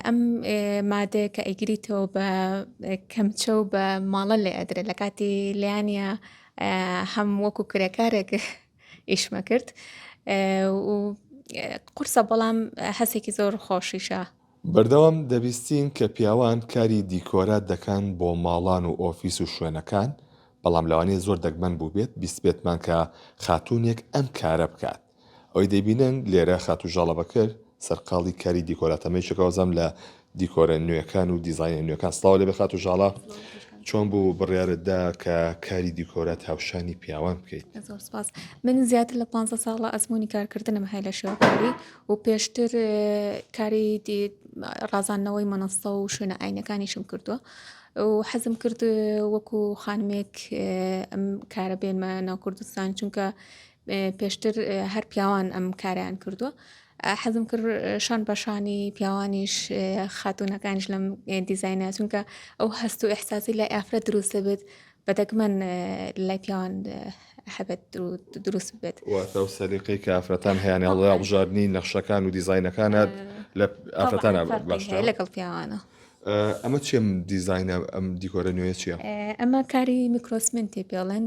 ئەم مادە کە ئەیگریتەوە بە کەمچە و بە ماڵە لێ ئەدرێ لە کاتی لیانە هەم وەکو کرێکارێک ئیشمە کرد و قورسە بەڵام هەسێکی زۆر خۆشیشە. بەردەوام دەبیستین کە پیاوان کاری دیکۆرات دەکەن بۆ ماڵان و ئۆفیس و شوێنەکان، بەڵام لەوانەیە زۆر دەگمەن بوو بێت بیست بێتمان کە خاتوونێک ئەم کارە بکات. ئەوەی دەبینن لێرە خاتوژاڵە بەکرد سەرقاڵی کاری دیکۆراتەمەیشەکەوەزەم لە دیکۆرە نوێەکان و دیزایە نوێەکان سڵاو لێ بە خاتوژاڵە چۆن بوو بڕیارتدا کە کاری دیکۆرات هاوشانی پیاوان بکەیت؟ زۆر سپاس. من زیاتر لە 15 ساڵە ئەزمموی کارکردنم هەیە لە شێوەکاری و پێشتر کاری ڕازاندنەوەی مەنەستە و شوێنە ئاینەکانیشم کردووە و حەزم کرد وەکو خانمێک ئەم کارە بێنمە ناو کوردستان چونکە پێشتر هەر پیاوان ئەم کاریان کردووە. حەزم کرد شان بەشانی پیاوانیش خاتوونەکانیش لەم دیزاینە چونکە ئەو هەست و ئەحساسی لای ئافرەت دروستە بێت بەدەگمەن لای پیاوان هەبێت دروست بێت. واتە و سەلیقەی کە ئافرەتان هەیەی هەڵڵێ هەڵبژاردننی نەخشەکان و دیزاینەکانات لە ئافرەتانە باشتر لەگەڵ پیاوانە. ئەمە چێم دیزاینە ئەم دیکۆرە نوێ چییە؟ ئەمە کاری میکرۆسمنتی پێڵێن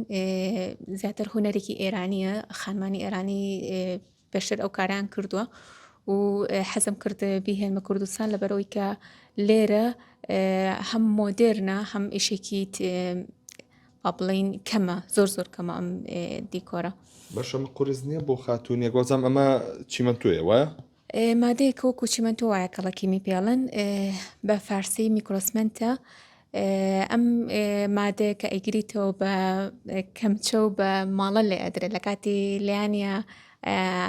زیاتر هوەرێکی ئێرانیە خانمانی ئێرانی پێشتر ئەو کاریان کردووە و حەزم کرد بیهێنمە کوردستان لەبەرەوەی کە لێرە هەم مۆدێرنە هەم ئیشێکی بڵین کەمە زۆر کەمە ئەم دیکۆرە. بەشەم قورس نییە بۆ خاتوونیە گۆزام ئەمە چیمەنتوێ وایە؟ مادەیەکە وەکو چیمەنتۆ وایە کەڵەکیمی پێڵێن بە فارسی میکرۆسمنتە. ئەم مادەیە کە ئەیگریتەوە بە کەمچە و بە ماڵە لێ ئەدرێ لە کاتی لیانە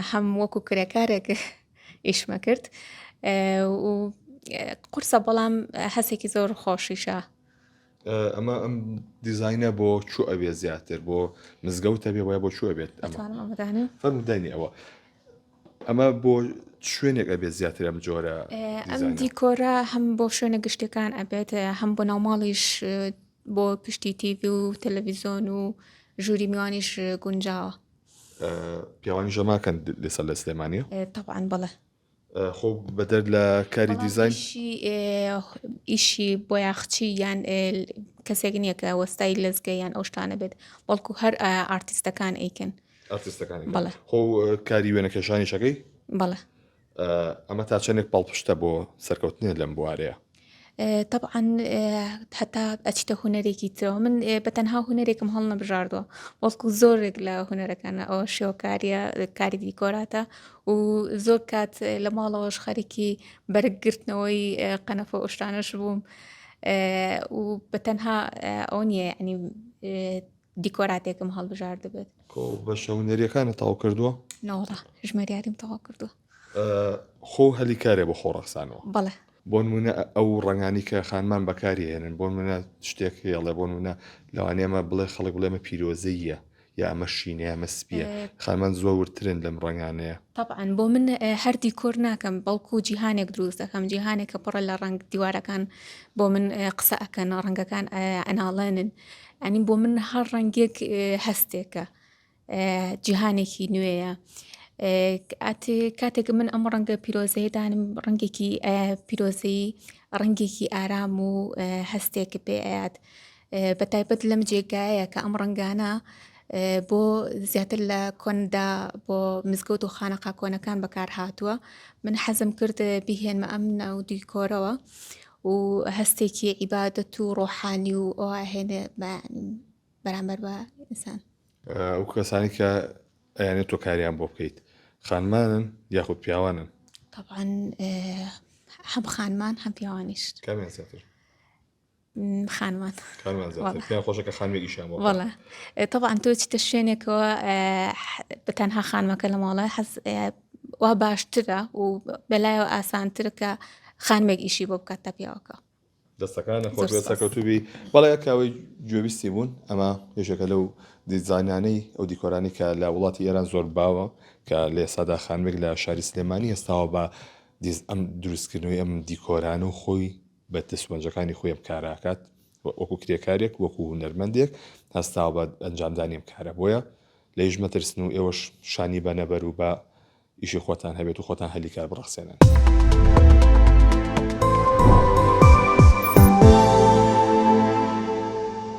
هەم وەکو کرێکارێک ئیشمە کرد و قورسە بەڵام هەسێکی زۆر خۆشیشە. ئەمە ئەم دیزاینە بۆ چوو ئەبێ زیاتر بۆ مزگەوتە بێ وایە بۆ چوو ئەبێت فەرمودانی ئەمە بۆ شوێنێک ئەبێت زیاتر ئەم جۆرە ئەم دیکۆرە هەم بۆ شوێنە گشتەکان ئەبێت هەم بۆ ناوماڵیش بۆ پشتی تیڤ و تەلەڤیزۆن و ژووری میوانیش گونجاوە. پیاوانی ژەماکەن لەسەر لە سلێمانیە؟ تەبعاً بەڵێ. خۆ بەدەر لە کاری دیزاین ئیشی بۆ یاخچی یان کەسێک نییە کە وەستای لەزگە یان ئەو شتانە بێت بەڵکو هەر ئارتیستەکان ئەیکەن. ئارتیستەکانی بەڵێ. خۆ کاری وێنەکێشانی شەکەی؟ بەڵێ. ئەمە تا چەندێک پاڵپشتە بۆ سەرکەوتنێ لەم بوارەیە؟ طبعاً حتا ئەچیتە هوەرێکی ترەوە من بەتەنها هوەرێکم هەڵ نەبژاردووە وەڵکو زۆرێک لە هوەرەکانە ئەوە شێوەکاریە کاری دیکۆراتە و زۆر کات لە ماڵەوەش خەریکی بەرگگرتنەوەی قەنەفە ئۆشتانەش بووم و بەتەنها ئەو نییە ینی دیکۆراتێکم هەڵبژار دەبێت. بە شەونەریەکانە تاوا کردووە؟ نەوەڵا ژمێریاریم تەواو کردووە. خۆ هەلی کارێ بۆ خۆڕەخسانەوە؟ بەڵێ. بۆ نمونە ئەو ڕنگانی کە خانمان بەکاری هێنن بۆ منە شتێک هێڵێ بۆ منە لەوانێمە بڵێ خەڵک بڵێمە پیرۆزەیە یا ئەمە شینەیە ئەمە سپیە خانمان زۆرترن لەم ڕنگانەیە. طبعاً بۆ من هەر دیکۆر ناکەم بەڵکو جیهانێک دروست دەکەم جیهانێک کە پڕە لە ڕنگ دیوارەکان بۆ من قسە ئەکەن ڕەنگەکان ئەناڵێنن ئەنی بۆ من هەر ڕەنگێک هەستێکە جیهانێکی نوێیە. کاتێک من ئەم ڕەنگە پیرۆزەیە دانم ڕەنگێکی پیرۆزەی ڕەنگێکی ئارام و هەستێک پێ ئاات بە تایبەت لەم جێگایە کە ئەم ڕەنگانە بۆ زیاتر لە کۆندا بۆ مزگەوت و خانەقا کۆنەکان بەکار هاتووە من حەزم کرد بیهێنمە ئەم ناو دیکۆرەوە و هەستێکی عیبادەت و ڕۆحانی و ئەوە هێنێ بەرامبەر بە ئینسان. ئەو کەسانی کە ئەیانێت تۆ کاریان بۆ بکەیت خانمانن یاخود پیاوانن؟ طبعاً هەم خانمان هەم پیاوانیش. کامیان زیاتر؟ خانمان. خانمان زیاتر پێیان خۆشە کە خانمێکیشیان بۆ بکەیت؟ وەڵێ. طبعاً تۆ چیتە شوێنێکەوە بەتەنها خانمەکە لە ماڵە حەز وا باشترە و بەلایەوە ئاسانترە کە خانمێک ئیشی بۆ بکات تا پیاوەکە. دەستەکانە خۆش بێت سەرکەوتوبی بەڵێ کاوەی گوێبیستی بوون ئەمە یەکێکە لەو دیزاینانەی ئەو دیکۆرانی کە لە وڵاتی ئێران زۆر باوە کە لە ئێستادا خانمێک لە شاری سلێمانی هەستاوە بە ئەم دروستکردنەوەی ئەم دیکۆران و خۆی بە دەستوەنجەکانی خۆی ئەم کاراکات وەکو کرێکارێک وەکو هونەرمەندێک هەستاوە بە ئەنجامدانی ئەم کارە بۆیە لە هیچ مەترسن و ئێوەش شانی بە نەبەر و بە ئیشی خۆتان هەبێت و خۆتان هەلی کار بڕەخسێنن.